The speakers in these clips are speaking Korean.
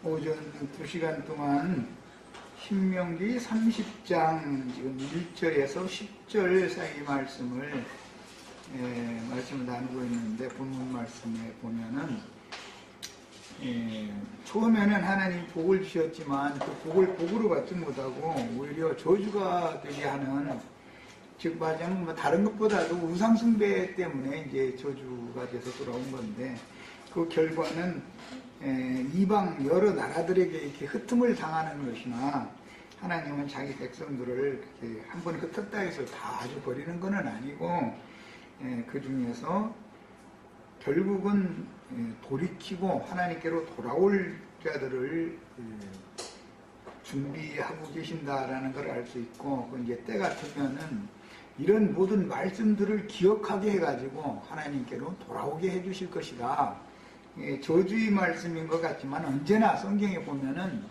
오전 2시간 동안 신명기 30장 지금 1절에서 10절 사이 말씀을 나누고 있는데, 본문 말씀에 보면은 처음에는 하나님 복을 주셨지만 그 복을 복으로 받지 못하고 오히려 저주가 되게 하는, 즉 말하자면 다른 것보다도 우상숭배 때문에 이제 저주가 돼서 돌아온 건데, 그 결과는 이방 여러 나라들에게 이렇게 흩음을 당하는 것이나, 하나님은 자기 백성들을 한 번 흩었다 해서 다 아주 버리는 것은 아니고, 그 중에서 결국은 돌이키고 하나님께로 돌아올 자들을 준비하고 계신다라는 걸 알 수 있고, 이제 때가 되면은 이런 모든 말씀들을 기억하게 해가지고 하나님께로 돌아오게 해주실 것이다. 저주의 말씀인 것 같지만 언제나 성경에 보면은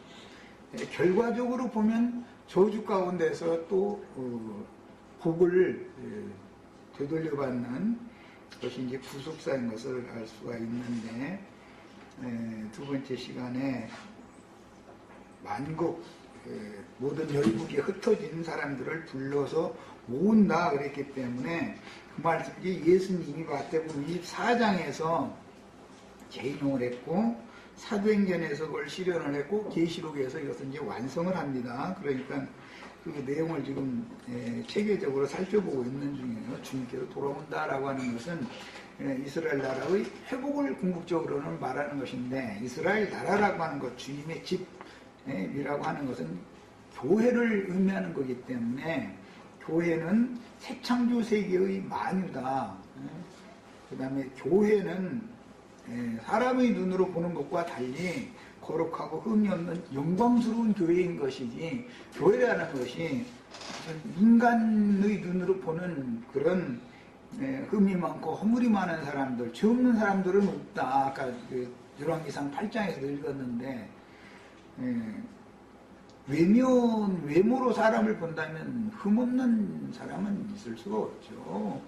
결과적으로 보면 저주 가운데서 또 복을 되돌려받는 것이 이제 구속사인 것을 알 수가 있는데, 두 번째 시간에 만국 모든 열국에 흩어진 사람들을 불러서 모은다 그랬기 때문에, 그 말씀이 예수님이 마태복음 24장에서 재인용을 했고, 사도행전에서 그걸 실현을 했고, 계시록에서 이것을 이제 완성을 합니다. 그러니까 그 내용을 지금 체계적으로 살펴보고 있는 중이에요. 주님께로 돌아온다라고 하는 것은 이스라엘 나라의 회복을 궁극적으로는 말하는 것인데, 이스라엘 나라라고 하는 것, 주님의 집이라고 하는 것은 교회를 의미하는 거기 때문에, 교회는 새창조 세계의 만유다. 그 다음에 교회는 사람의 눈으로 보는 것과 달리 거룩하고 흠이 없는 영광스러운 교회인 것이지, 교회라는 것이 인간의 눈으로 보는 그런 흠이 많고 허물이 많은 사람들, 죄 없는 사람들은 없다. 아까 열왕기상 8장에서도 읽었는데, 외모로 사람을 본다면 흠없는 사람은 있을 수가 없죠.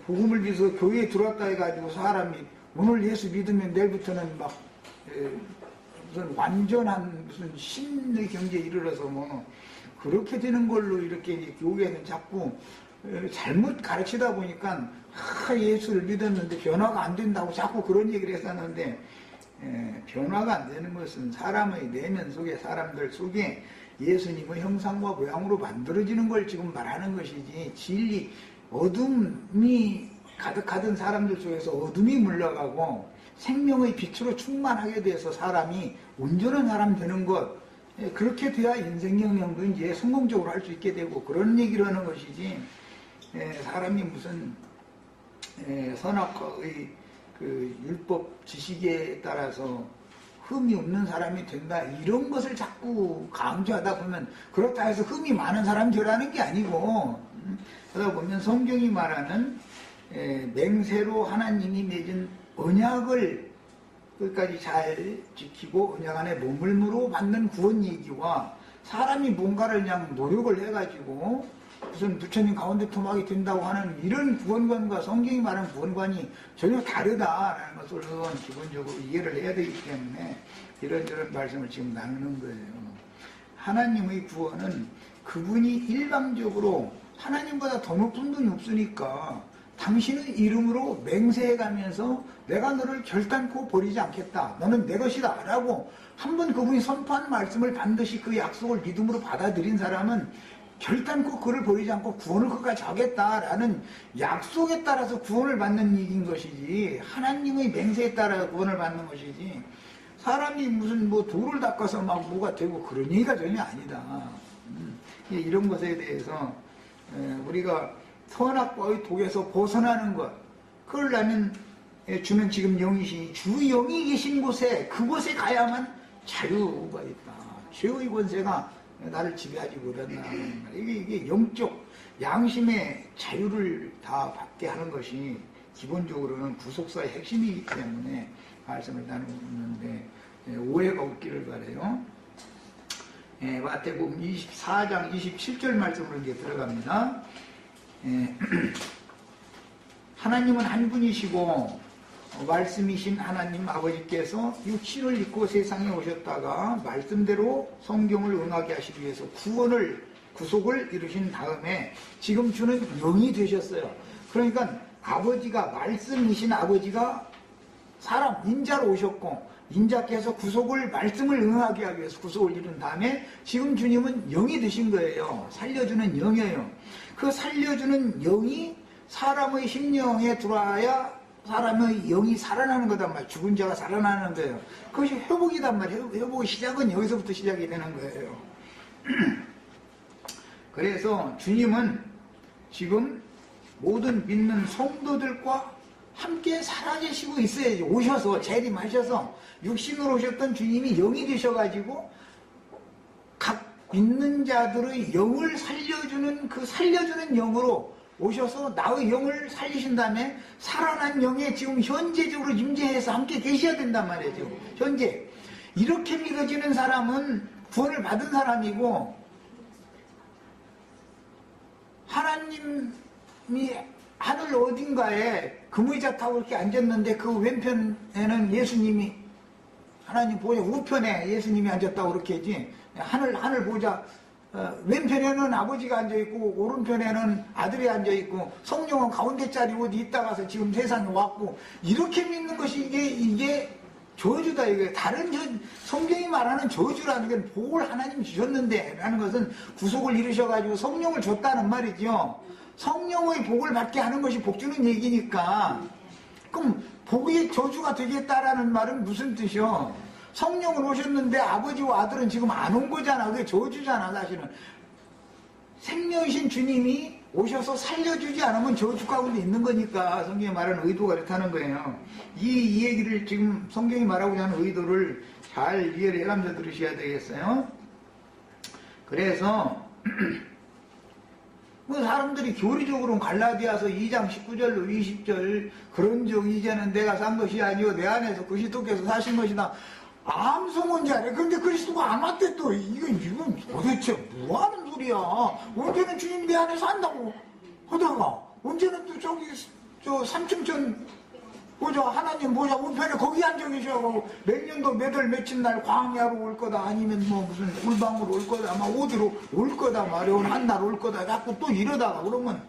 복음을 위해서 교회에 들어왔다 해가지고 사람이 오늘 예수 믿으면 내일부터는 막 무슨 완전한 무슨 신의 경지에 이르러서 뭐 그렇게 되는 걸로 이렇게 교회는 자꾸 잘못 가르치다 보니까 예수를 믿었는데 변화가 안 된다고 자꾸 그런 얘기를 했었는데, 변화가 안 되는 것은 사람의 내면 속에, 사람들 속에 예수님의 형상과 모양으로 만들어지는 걸 지금 말하는 것이지, 진리, 어둠이 가득하던 사람들 속에서 어둠이 물러가고 생명의 빛으로 충만하게 돼서 사람이 온전한 사람 되는 것, 그렇게 돼야 인생 영역도 이제 성공적으로 할 수 있게 되고, 그런 얘기를 하는 것이지, 사람이 무슨 선악과의 그 율법 지식에 따라서 흠이 없는 사람이 된다, 이런 것을 자꾸 강조하다 보면, 그렇다 해서 흠이 많은 사람이 되라는 게 아니고, 그러다 보면 성경이 말하는 맹세로 하나님이 맺은 언약을 끝까지 잘 지키고 언약 안에 머물므로 받는 구원 얘기와, 사람이 뭔가를 그냥 노력을 해가지고 무슨 부처님 가운데 토막이 된다고 하는 이런 구원관과 성경이 말하는 구원관이 전혀 다르다라는 것을 기본적으로 이해를 해야 되기 때문에 이런저런 말씀을 지금 나누는 거예요. 하나님의 구원은 그분이 일방적으로, 하나님보다 더 높은 분이 없으니까 당신의 이름으로 맹세해가면서 내가 너를 결단코 버리지 않겠다, 너는 내 것이다 라고 한번 그분이 선포한 말씀을 반드시 그 약속을 믿음으로 받아들인 사람은 결단코 그를 버리지 않고 구원을 끝까지 하겠다라는 약속에 따라서 구원을 받는 얘기인 것이지, 하나님의 맹세에 따라 구원을 받는 것이지, 사람이 무슨 뭐 돌을 닦아서 막 뭐가 되고 그런 얘기가 전혀 아니다. 이런 것에 대해서 우리가 선악과의 독에서 벗어나는 것, 그러려면 주는 지금 영이시니 주 영이 계신 곳에, 그곳에 가야만 자유가 있다. 죄의 권세가 나를 지배하지 못한다. 이게 영적 양심의 자유를 다 받게 하는 것이 기본적으로는 구속사의 핵심이기 때문에 말씀을 나누고 있는데, 오해가 없기를 바라요. 마태복음 24장 27절 말씀으로 이제 들어갑니다. 하나님은 한 분이시고 말씀이신 하나님 아버지께서 육신을 입고 세상에 오셨다가 말씀대로 성경을 응하게 하시기 위해서 구속을 이루신 다음에 지금 주는 영이 되셨어요. 그러니까 아버지가, 말씀이신 아버지가 사람, 인자로 오셨고, 인자께서 말씀을 응하게 하기 위해서 구속을 이룬 다음에 지금 주님은 영이 되신 거예요. 살려주는 영이에요. 그 살려주는 영이 사람의 심령에 들어와야 사람의 영이 살아나는 거단 말이에요. 죽은 자가 살아나는 거예요. 그것이 회복이단 말이에요. 회복의 시작은 여기서부터 시작이 되는 거예요. 그래서 주님은 지금 모든 믿는 성도들과 함께 살아계시고 있어야지. 오셔서 재림하셔서 육신으로 오셨던 주님이 영이 되셔가지고 각 믿는 자들의 영을 살려주는 그 살려주는 영으로 오셔서 나의 영을 살리신 다음에 살아난 영에 지금 현재적으로 임재해서 함께 계셔야 된단 말이에요. 현재 이렇게 믿어지는 사람은 구원을 받은 사람이고, 하나님이 하늘 어딘가에 금의자 타고 이렇게 앉았는데 그 왼편에는 예수님이, 하나님 보좌 우편에 예수님이 앉았다고 그렇게 했지, 하늘 보좌 왼편에는 아버지가 앉아있고 오른편에는 아들이 앉아있고 성령은 가운데 자리 어디 있다 가서 지금 세상에 왔고, 이렇게 믿는 것이 이게 저주다. 이게 다른 성경이 말하는 저주라는 건 복을 하나님이 주셨는데 라는 것은 구속을 이루셔가지고 성령을 줬다는 말이죠. 성령의 복을 받게 하는 것이 복 주는 얘기니까, 그럼 복이 저주가 되겠다라는 말은 무슨 뜻이요? 성령을 오셨는데 아버지와 아들은 지금 안 온 거잖아. 그게 저주잖아. 사실은 생명이신 주님이 오셔서 살려주지 않으면 저주 가운데 있는 거니까 성경이 말하는 의도가 그렇다는 거예요. 이 얘기를 지금 성경이 말하고자 하는 의도를 잘 이해를 해가면서 들으셔야 되겠어요. 그래서 뭐 사람들이 교리적으로는 갈라디아서 2장 19절로 20절 그런즉 이제는 내가 산 것이 아니요 내 안에서 그리스도께서 사신 것이다. 암송은 잘해. 근데 그리스도가 안 왔대 또. 이건 도대체 뭐하는 소리야. 언제는 주님 내 안에 산다고 하다가 언제는 또 저 3층 전 보자 하나님 보자 우편에 거기 앉아 계셔가지고 몇 년도 몇 월 며칠 날 광야로 올 거다, 아니면 뭐 무슨 골방으로 올 거다, 아마 어디로 올 거다 말이야. 한 날 올 거다. 자꾸 또 이러다가 그러면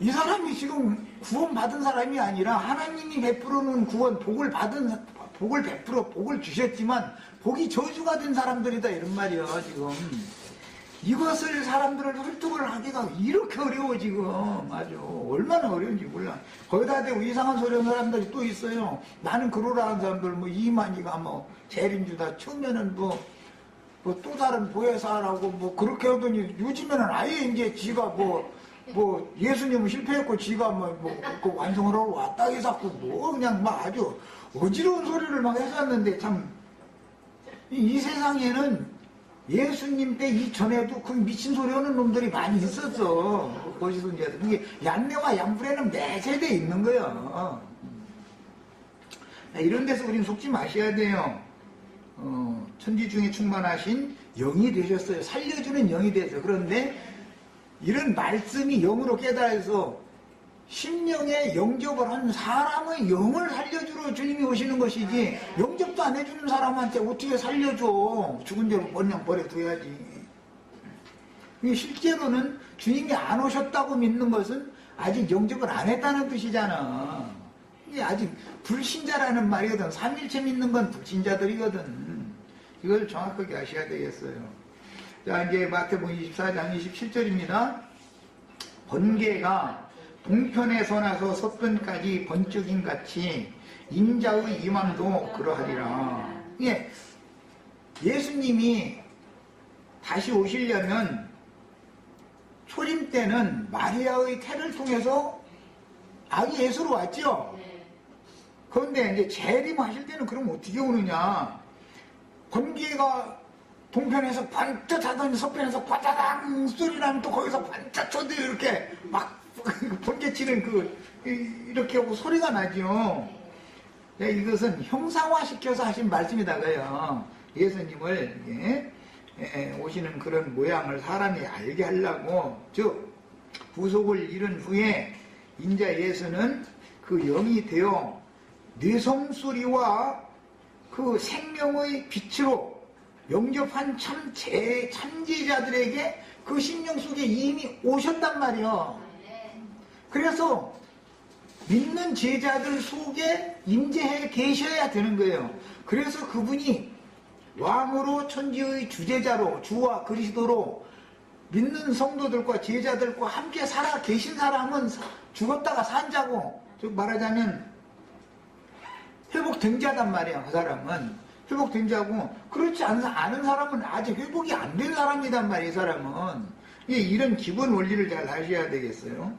이 사람이 지금 구원 받은 사람이 아니라 하나님이 베풀어놓은 구원 복을 복을 주셨지만 복이 저주가 된 사람들이다 이런 말이야. 지금 이것을 사람들을 설득을 하기가 이렇게 어려워. 지금 아주 얼마나 어려운지 몰라. 거기다 대고 이상한 소리 하는 사람들이 또 있어요. 나는 그러라 하는 사람들, 뭐 이만희가 뭐 재림주다, 처음에는 뭐 또 다른 보혜사라고 뭐 그렇게 하더니 요즘에는 아예 이제 지가 뭐 예수님은 실패했고 지가 그 완성을 하고 왔다 해서 뭐 그냥 막 아주 어지러운 소리를 막 했었는데, 참 이 세상에는 예수님 때 이전에도 그 미친 소리 하는 놈들이 많이 있었어. 거기서 이제 그게 양내와 양불에는 매 세대에 있는 거예요. 이런 데서 우리는 속지 마셔야 돼요. 천지 중에 충만하신 영이 되셨어요. 살려주는 영이 되셨어요. 그런데 이런 말씀이 영으로 깨달아서 심령에 영접을 한 사람의 영을 살려주러 주님이 오시는 것이지, 영접도 안 해주는 사람한테 어떻게 살려줘. 죽은 대로 그냥 버려둬야지. 실제로는 주님이 안 오셨다고 믿는 것은 아직 영접을 안 했다는 뜻이잖아. 이게 아직 불신자라는 말이거든. 삼일체 믿는 건 불신자들이거든. 이걸 정확하게 아셔야 되겠어요. 자, 이제 마태복음 24장 27절입니다. 번개가 동편에 서나서 서편까지 번쩍임 같이 인자의 임함도 그러하리라. 예, 예수님이 다시 오시려면 초림 때는 마리아의 태를 통해서 아기 예수로 왔죠. 그런데 이제 재림하실 때는 그럼 어떻게 오느냐? 번개가 동편에서 반짝하더니 서편에서 과자당 소리 나면 또 거기서 반짝쳐도 이렇게 막 번개치는 이렇게 하고 소리가 나죠. 네, 이것은 형상화시켜서 하신 말씀이다가요. 예수님을 오시는 그런 모양을 사람이 알게 하려고, 즉 구속을 이룬 후에 인자 예수는 그 영이 되어 뇌성소리와 그 생명의 빛으로 영접한 참제자들에게 그 심령 속에 이미 오셨단 말이요. 그래서 믿는 제자들 속에 임재해 계셔야 되는 거예요. 그래서 그분이 왕으로 천지의 주제자로 주와 그리스도로 믿는 성도들과 제자들과 함께 살아 계신 사람은 죽었다가 산 자고, 즉 말하자면 회복된 자단 말이야. 그 사람은 회복된 자고, 그렇지 않은 사람은 아직 회복이 안 된 사람이단 말이야. 이 사람은 이런 기본 원리를 잘 아셔야 되겠어요.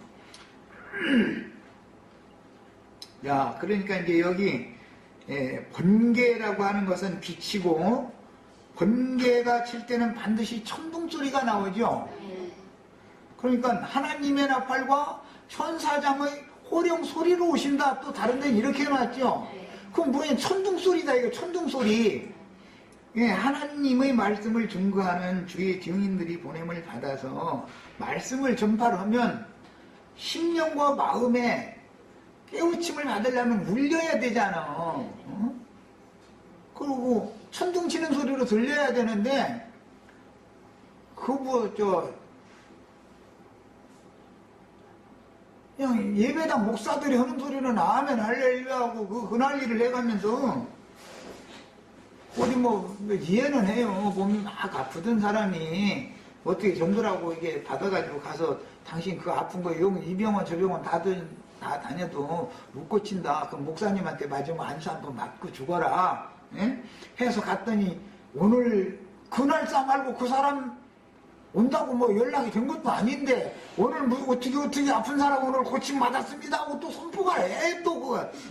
야, 그러니까 이제 여기 번개라고 하는 것은 빛이고, 번개가 칠 때는 반드시 천둥소리가 나오죠. 그러니까 하나님의 나팔과 천사장의 호령 소리로 오신다. 또 다른 데는 이렇게 해놨죠. 그럼 뭐냐, 천둥소리다. 이거 천둥소리. 하나님의 말씀을 증거하는 주의 증인들이 보냄을 받아서 말씀을 전파를 하면 심령과 마음에 깨우침을 받으려면 울려야 되잖아. 어? 그리고 천둥 치는 소리로 들려야 되는데, 그냥 예배당 목사들이 하는 소리는 아멘 할렐루야하고 그 난리를 해가면서 어디 이해는 해요. 보면 막 아프던 사람이 어떻게 정도라고 이게 받아가지고 가서 당신 그 아픈 거 이 병원 저 병원 다 다녀도 못 고친다. 그럼 목사님한테 맞으면 안수 한번 맞고 죽어라. 예? 해서 갔더니 오늘 그날 싸말고 그 사람 온다고 연락이 된 것도 아닌데 오늘 어떻게 아픈 사람 오늘 고침 받았습니다 하고 또 선포가 해. 또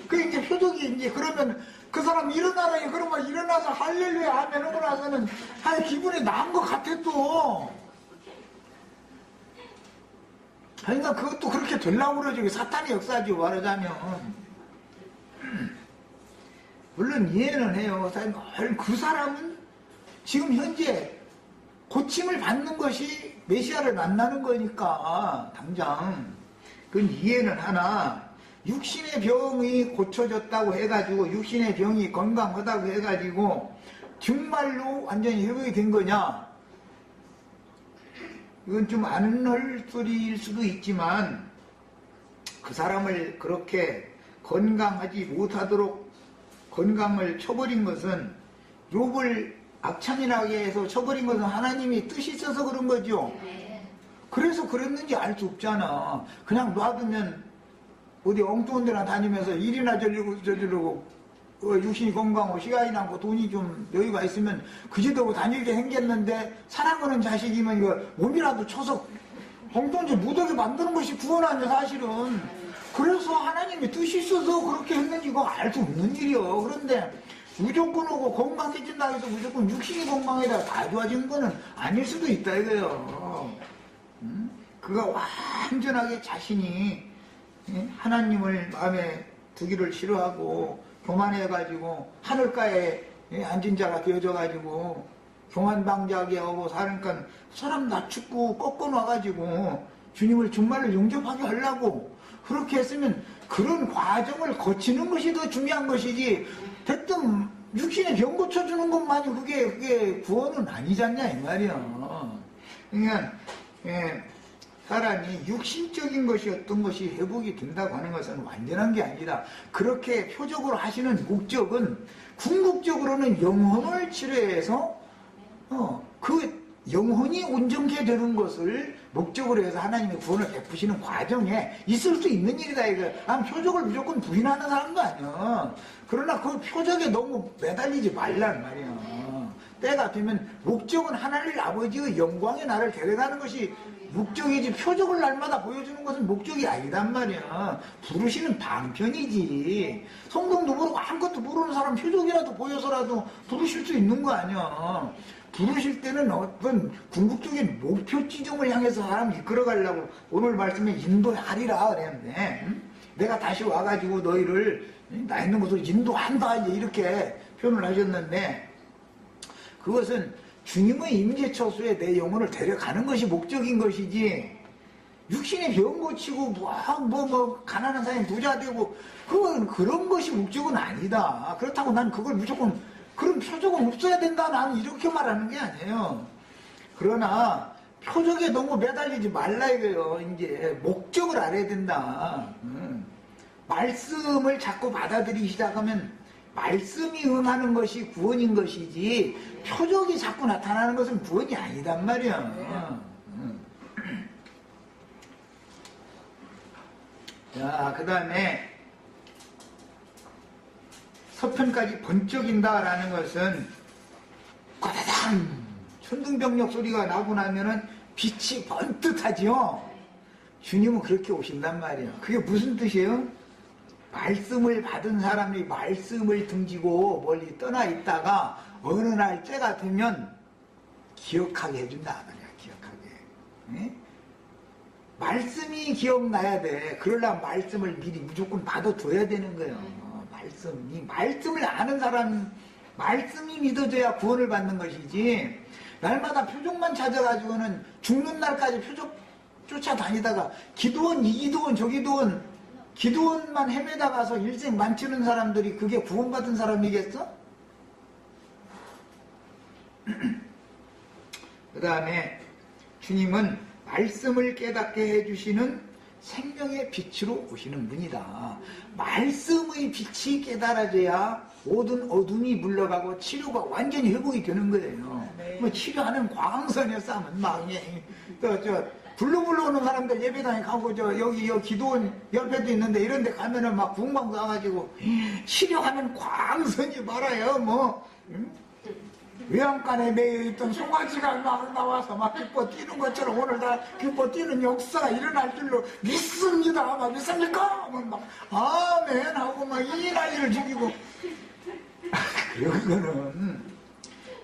그 이제 표적이 이제 그러면 그 사람 일어나라. 그러면 일어나서 할렐루야 하면 하고 나서는 기분이 나은 것 같아 또. 그러니까 그것도 그렇게 되려고 그러죠. 사탄의 역사죠, 말하자면. 물론 이해는 해요. 그 사람은 지금 현재 고침을 받는 것이 메시아를 만나는 거니까 당장 그건 이해는 하나, 육신의 병이 고쳐졌다고 해가지고 육신의 병이 건강하다고 해가지고 정말로 완전히 회복이 된 거냐, 이건 좀 안 할 소리일 수도 있지만 그 사람을 그렇게 건강하지 못하도록 건강을 쳐버린 것은, 욥을 악창이나게 해서 쳐버린 것은 하나님이 뜻이 있어서 그런 거죠. 그래서 그랬는지 알 수 없잖아. 그냥 놔두면 어디 엉뚱한 데나 다니면서 일이나 저리고 육신이 건강하고 시간이 남고 돈이 좀 여유가 있으면 그지도 다니게 생겼는데, 사랑하는 자식이면 이거 몸이라도 쳐서 엉뚱한 데 묻어게 만드는 것이 구원 아니야 사실은. 그래서 하나님의 뜻이 있어서 그렇게 했는지 이거 알 수 없는 일이요. 그런데 무조건 오고 건강해진다 해서 무조건 육신이 건강해다 다 좋아진 거는 아닐 수도 있다 이거요. 그가 완전하게 자신이 하나님을 마음에 두기를 싫어하고 교만해가지고 하늘가에 앉은 자가 되어져가지고 교만방자하게 하고 사니까 사람 낮추고 꺾어놔가지고 주님을 정말로 영접하게 하려고 그렇게 했으면 그런 과정을 거치는 것이 더 중요한 것이지, 대뜸 육신의 병 고쳐주는 것만이 그게 구원은 아니잖냐 이 말이야. 그러니까 사람이 육신적인 것이 어떤 것이 회복이 된다고 하는 것은 완전한 게 아니라, 그렇게 표적으로 하시는 목적은 궁극적으로는 영혼을 치료해서 그 영혼이 온전케 되는 것을 목적으로 해서 하나님의 구원을 베푸시는 과정에 있을 수 있는 일이다 이거. 표적을 무조건 부인하는 사람도 아니야. 그러나 그 표적에 너무 매달리지 말라는 말이야. 때가 되면 목적은 하나님 아버지의 영광의 나를 데려가는 것이 목적이지, 표적을 날마다 보여주는 것은 목적이 아니단 말이야. 부르시는 방편이지. 성경도 모르고 아무것도 모르는 사람 표적이라도 보여서라도 부르실 수 있는 거 아니야. 부르실 때는 어떤 궁극적인 목표 지점을 향해서 사람을 이끌어가려고 오늘 말씀에 인도하리라 그랬는데, 내가 다시 와가지고 너희를 나 있는 곳으로 인도한다 이렇게 표현을 하셨는데, 그것은 주님의 임재 처소에 내 영혼을 데려가는 것이 목적인 것이지, 육신의 병 고치고 가난한 사람이 부자 되고 그런 것이 목적은 아니다. 그렇다고 난 그걸 무조건 그런 표적은 없어야 된다. 나는 이렇게 말하는 게 아니에요. 그러나 표적에 너무 매달리지 말라 이거예요. 이제 목적을 알아야 된다. 말씀을 자꾸 받아들이기 시작하면 말씀이 응하는 것이 구원인 것이지 표적이 자꾸 나타나는 것은 구원이 아니단 말이야. 자, 그 다음에 서편까지 번쩍인다라는 것은 과다당 천둥병력 소리가 나고 나면은 빛이 번뜩하지요. 주님은 그렇게 오신단 말이에요. 그게 무슨 뜻이에요? 말씀을 받은 사람이 말씀을 등지고 멀리 떠나 있다가 어느 날 때가 되면 기억하게 해준다 말이야. 기억하게. 네? 말씀이 기억나야 돼. 그러려면 말씀을 미리 무조건 받아둬야 되는 거예요. 말씀을 아는 사람, 말씀이 믿어져야 구원을 받는 것이지, 날마다 표적만 찾아가지고는 죽는 날까지 표적 쫓아다니다가 기도원, 이 기도원, 저 기도원, 기도원만 헤매다 가서 일생 만치는 사람들이 그게 구원받은 사람이겠어? 그 다음에 주님은 말씀을 깨닫게 해주시는 생명의 빛으로 오시는 분이다. 말씀의 빛이 깨달아져야 모든 어둠이 물러가고 치료가 완전히 회복이 되는 거예요. 뭐 치료하는 광선이었어 하면 막 불러불러 오는 사람들 예배당에 가고 여기 기도원 옆에도 있는데 이런 데 가면은 막 궁방 가가지고 치료하는 광선이 말아요. 외양간에 매여있던 송아지가 막 나와서 막 기뻐 뛰는 것처럼 오늘 다 기뻐 뛰는 역사가 일어날 줄로 믿습니다. 막 믿습니까? 막 아멘 하고 막 이 난리를 죽이고 그런 거는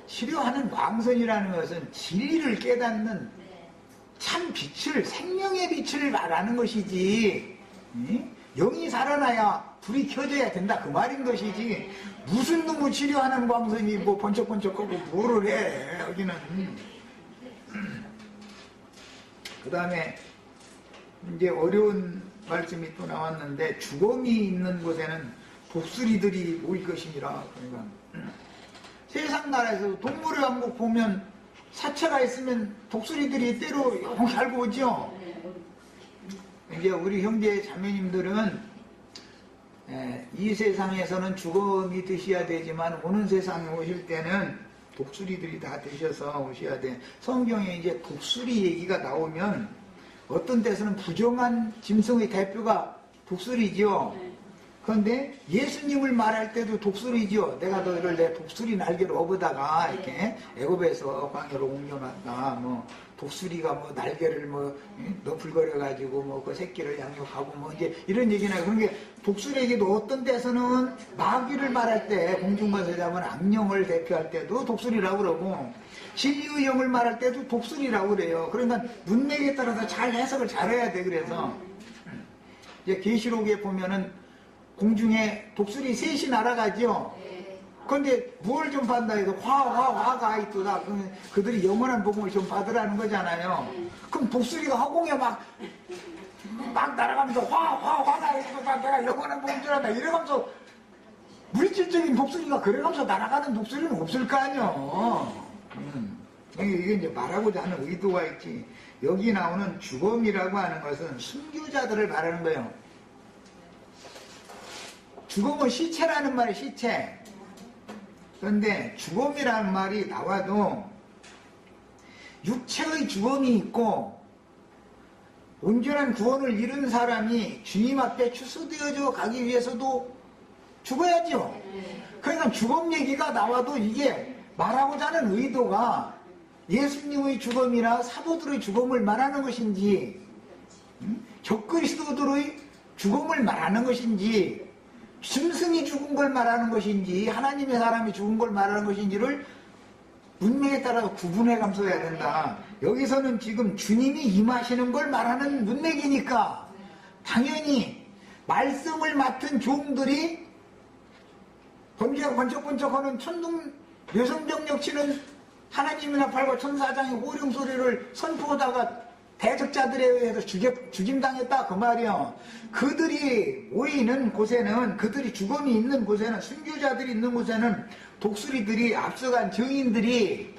치료하는 광선이라는 것은 진리를 깨닫는 참 빛을, 생명의 빛을 말하는 것이지, 영이 살아나야 불이 켜져야 된다 그 말인 것이지, 무슨 놈의 치료하는 광선이 뭐 번쩍번쩍하고 뭐를 해 여기는. 그 다음에 이제 어려운 말씀이 또 나왔는데, 죽음이 있는 곳에는 독수리들이 모일 것이니라. 그러니까 세상 나라에서 동물의 왕국 보면 사체가 있으면 독수리들이 때로 영 살고 오죠. 이제 우리 형제 자매님들은 이 세상에서는 죽음이 드셔야 되지만 오는 세상에 오실 때는 독수리들이 다 드셔서 오셔야 돼. 성경에 이제 독수리 얘기가 나오면 어떤 데서는 부정한 짐승의 대표가 독수리죠. 그런데 예수님을 말할 때도 독수리죠. 내가 너희를 내 독수리 날개로 업으다가 이렇게 애굽에서 광야로 옮겨놨다. 독수리가 날개를 너풀거려가지고 그 새끼를 양육하고 이제 이런 얘기나. 그런 게 독수리에게도 어떤 데서는 마귀를 말할 때 공중에서 잡은 악령을 대표할 때도 독수리라고 그러고, 진리의 영을 말할 때도 독수리라고 그래요. 그러니까 문맥에 따라서 잘 해석을 잘해야 돼. 그래서 이제 계시록에 보면은 공중에 독수리 셋이 날아가죠. 그런데 뭘 좀 받나 해서 화가 있도다. 그들이 영원한 복음을 좀 받으라는 거잖아요. 그럼 독수리가 화공에 막 날아가면서 화가 있도다. 내가 영원한 복음 줄 알았다. 이래가면서 물질적인 독수리가 그래가면서 날아가는 독수리는 없을 거 아니에요. 이게 이제 말하고자 하는 의도가 있지. 여기 나오는 죽음이라고 하는 것은 순교자들을 말하는 거예요. 죽음은 시체라는 말이 시체. 그런데 죽음이라는 말이 나와도 육체의 죽음이 있고 온전한 구원을 이룬 사람이 주님 앞에 추수되어져 가기 위해서도 죽어야죠. 그러니까 죽음 얘기가 나와도 이게 말하고자 하는 의도가 예수님의 죽음이나 사도들의 죽음을 말하는 것인지, 적그리스도들의 죽음을 말하는 것인지, 짐승이 죽은 걸 말하는 것인지, 하나님의 사람이 죽은 걸 말하는 것인지를 문맥에 따라서 구분해 감숴야 된다. 여기서는 지금 주님이 임하시는 걸 말하는 문맥이니까 당연히 말씀을 맡은 종들이 번개가 번쩍번쩍하는 천둥 뇌성병력 치는 하나님의 나팔과 천사장의 호령 소리를 선포하다가 대적자들에 의해서 죽임당했다 그 말이요. 그들이 모이는 곳에는, 그들이 죽음이 있는 곳에는, 순교자들이 있는 곳에는 독수리들이, 앞서간 증인들이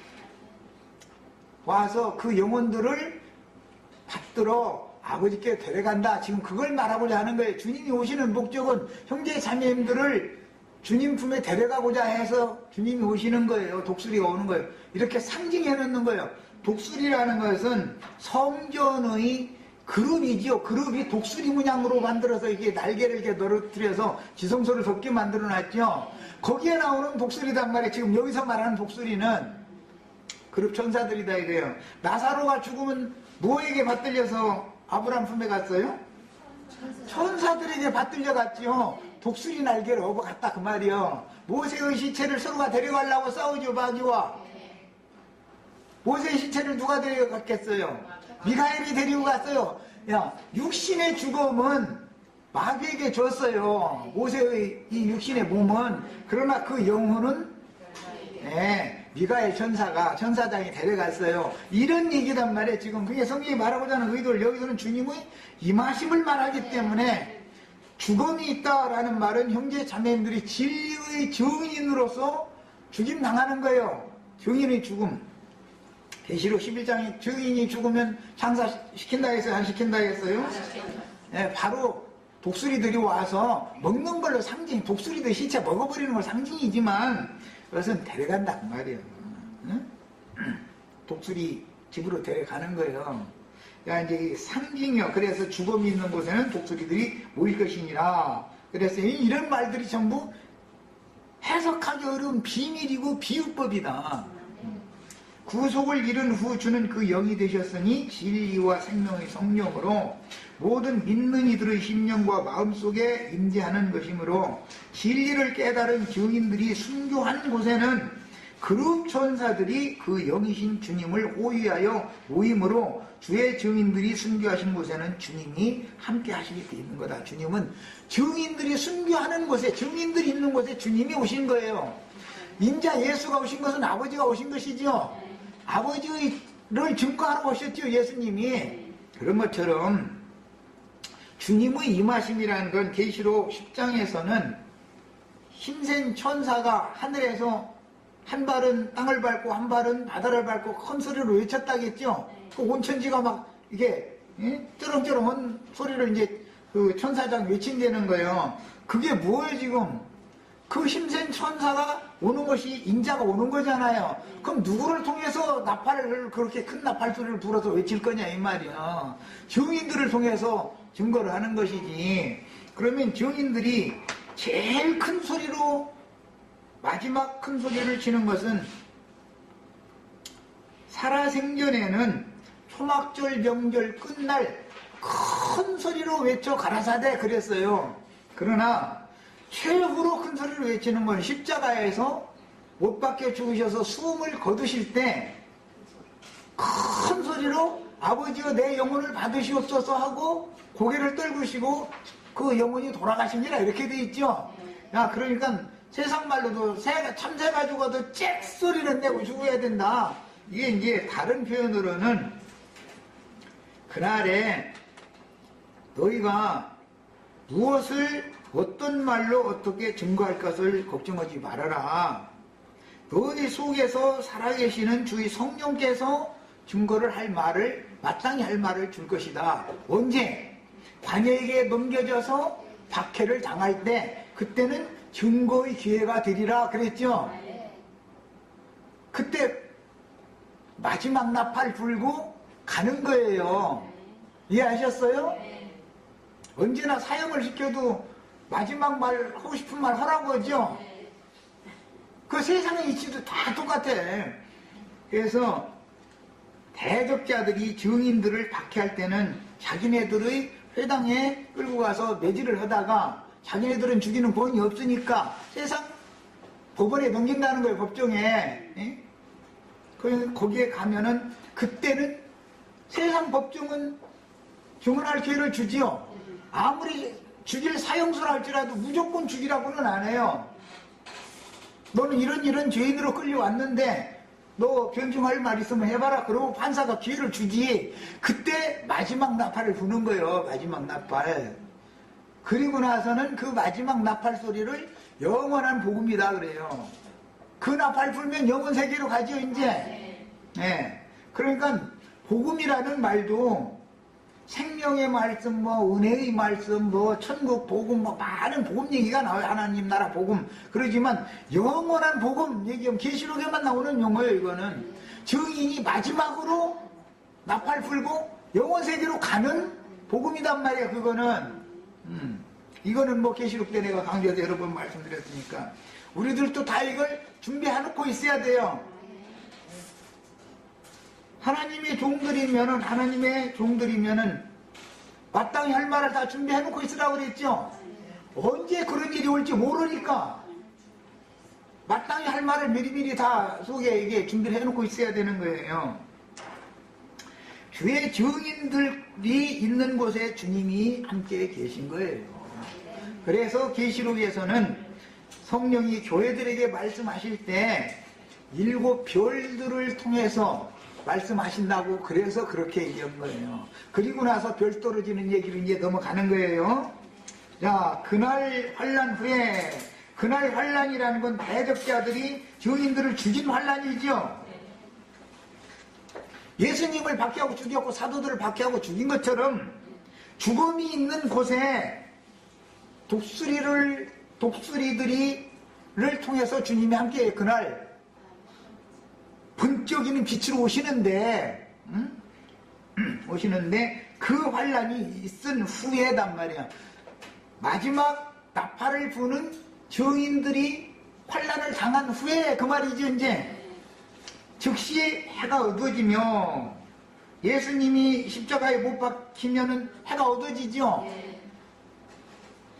와서 그 영혼들을 받들어 아버지께 데려간다. 지금 그걸 말하고자 하는 거예요. 주님이 오시는 목적은 형제 자매님들을 주님 품에 데려가고자 해서 주님이 오시는 거예요. 독수리가 오는 거예요. 이렇게 상징해 놓는 거예요. 독수리라는 것은 성전의 그룹이지요. 그룹이 독수리 문양으로 만들어서 이게 날개를 이렇게 떨어뜨려서 지성소를 덮게 만들어 놨죠. 거기에 나오는 독수리단 말이에요. 지금 여기서 말하는 독수리는 그룹 천사들이다 이거예요. 나사로가 죽으면 누구에게 받들려서 아브람 품에 갔어요? 천사들에게 받들려 갔지요. 독수리 날개를 업어갔다 그 말이요. 모세의 시체를 서로가 데려가려고 싸우죠. 마귀와. 모세의 시체를 누가 데려갔겠어요? 미가엘이 데리고 갔어요. 야, 육신의 죽음은 마귀에게 줬어요. 모세의 이 육신의 몸은. 그러나 그 영혼은 미가엘 천사장이 데려갔어요. 이런 얘기단 말이에요. 지금 그게 성경이 말하고자 하는 의도를, 여기서는 주님의 임하심을 말하기 때문에 죽음이 있다라는 말은 형제 자매님들이 진리의 증인으로서 죽임당하는 거예요. 증인의 죽음. 계시록 11장에 증인이 죽으면 장사시킨다 했어요? 안 시킨다 했어요? 바로 독수리들이 와서 먹는 걸로 상징, 독수리들 시체 먹어버리는 걸 상징이지만 그것은 데려간다 그 말이에요. 응? 독수리 집으로 데려가는 거예요. 그러니까 이제 상징이요. 그래서 죽음이 있는 곳에는 독수리들이 모일 것이니라. 그래서 이런 말들이 전부 해석하기 어려운 비밀이고 비유법이다. 구속을 이룬 후 주는 그 영이 되셨으니 진리와 생명의 성령으로 모든 믿는 이들의 심령과 마음속에 임재하는 것이므로 진리를 깨달은 증인들이 순교한 곳에는 그룹 천사들이 그 영이신 주님을 호위하여 모임으로 주의 증인들이 순교하신 곳에는 주님이 함께 하시게 되어 있는 거다. 주님은 증인들이 순교하는 곳에, 증인들이 있는 곳에 주님이 오신 거예요. 인자 예수가 오신 것은 아버지가 오신 것이죠. 아버지를 증거하러 오셨죠, 예수님이. 그런 것처럼 주님의 임하심이라는 건 계시록 10장에서는 힘센 천사가 하늘에서 한 발은 땅을 밟고 한 발은 바다를 밟고 큰 소리로 외쳤다겠죠. 그 온천지가 막 이게 쩌렁쩌렁한 소리를 이제 그 천사장 외친다는 거예요. 그게 뭐예요 지금? 그 힘센 천사가 오는 것이 인자가 오는 거잖아요. 그럼 누구를 통해서 나팔을, 그렇게 큰 나팔 소리를 불어서 외칠 거냐 이 말이야. 증인들을 통해서 증거를 하는 것이지. 그러면 증인들이 제일 큰 소리로, 마지막 큰 소리를 치는 것은 살아생전에는 초막절 명절 끝날 큰 소리로 외쳐 가라사대 그랬어요. 그러나 최후로 큰 소리를 외치는 건 십자가에서 못 박혀 죽으셔서 숨을 거두실 때 큰 소리로 아버지여 내 영혼을 받으시옵소서 하고 고개를 떨구시고 그 영혼이 돌아가시니라 이렇게 돼 있죠. 야, 그러니까 세상 말로도 참새가 죽어도 짹 소리를 내고 죽어야 된다. 이게 이제 다른 표현으로는 그날에 너희가 무엇을 어떤 말로 어떻게 증거할 것을 걱정하지 말아라. 너희 속에서 살아계시는 주의 성령께서 증거를 할 말을, 마땅히 할 말을 줄 것이다. 언제? 관여에게 넘겨져서 박해를 당할 때, 그때는 증거의 기회가 되리라 그랬죠. 그때 마지막 나팔 불고 가는 거예요. 이해하셨어요? 언제나 사형을 시켜도 마지막 말, 하고 싶은 말 하라고 하죠. 그 세상의 이치도 다 똑같아. 그래서 대적자들이 증인들을 박해할 때는 자기네들의 회당에 끌고 가서 매질을 하다가 자기네들은 죽이는 권이 없으니까 세상 법원에 넘긴다는 거예요. 법정에. 거기에 가면은 그때는 세상 법정은 증언할 기회를 주지요. 아무리 죽일 사형수를 할지라도 무조건 죽이라고는 안 해요. 너는 이런 죄인으로 끌려왔는데 너 변증할 말 있으면 해봐라. 그러고 판사가 기회를 주지. 그때 마지막 나팔을 부는 거예요. 마지막 나팔. 그리고 나서는 그 마지막 나팔 소리를 영원한 복음이다 그래요. 그 나팔 불면 영원 세계로 가죠 이제. 예. 그러니까 복음이라는 말도 생명의 말씀, 뭐 은혜의 말씀, 뭐 천국 복음, 뭐 많은 복음 얘기가 나와요. 하나님 나라 복음. 그러지만 영원한 복음 얘기하면 계시록에만 나오는 용어예요. 이거는 증인이 마지막으로 나팔 불고 영원 세계로 가는 복음이단 말이에요. 그거는 이거는 뭐 계시록 때 내가 강좌에서 여러 번 말씀드렸으니까 우리들도 다 이걸 준비해놓고 있어야 돼요. 하나님의 종들이면은 마땅히 할 말을 다 준비해놓고 있으라고 그랬죠. 언제 그런 일이 올지 모르니까 마땅히 할 말을 미리미리 다 속에 이게 준비를 해놓고 있어야 되는 거예요. 주의 증인들이 있는 곳에 주님이 함께 계신 거예요. 그래서 계시록에서는 성령이 교회들에게 말씀하실 때 7 별들을 통해서 말씀하신다고 그래서 그렇게 얘기한 거예요. 그리고 나서 별 떨어지는 얘기로 이제 넘어가는 거예요. 자, 그날 환란 후에, 그날 환란이라는 건 대적자들이 증인들을 죽인 환란이죠. 예수님을 박해하고 죽였고 사도들을 박해하고 죽인 것처럼 죽음이 있는 곳에 독수리들을 통해서 주님이 함께 그날 본격이는 빛으로 오시는데 그 환란이 있은 후에단 말이야. 마지막 나팔을 부는 증인들이 환란을 당한 후에 그 말이죠. 이제 즉시 해가 어두워지며 예수님이 십자가에 못 박히면은 해가 어두워지죠.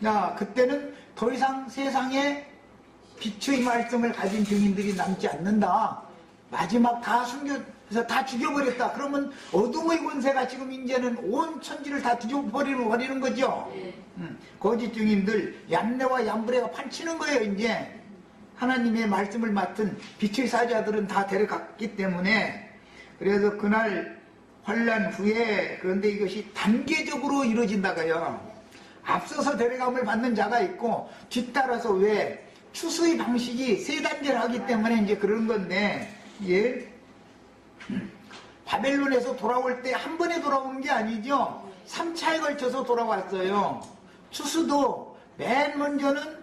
야, 그때는 더 이상 세상에 빛의 말씀을 가진 증인들이 남지 않는다. 마지막 다 숨겨서 다 죽여버렸다. 그러면 어둠의 권세가 지금 이제는 온 천지를 다 뒤집어버리는 거죠. 거짓 증인들 얀네와 얀브레가 판치는 거예요. 이제 하나님의 말씀을 맡은 빛의 사자들은 다 데려갔기 때문에. 그래서 그날 환란 후에, 그런데 이것이 단계적으로 이루어진다고요. 앞서서 데려감을 받는 자가 있고 뒤따라서 왜 추수의 방식이 3단계를 하기 때문에 이제 그런 건데, 예. 바벨론에서 돌아올 때 한 번에 돌아오는 게 아니죠. 3차에 걸쳐서 돌아왔어요. 추수도 맨 먼저는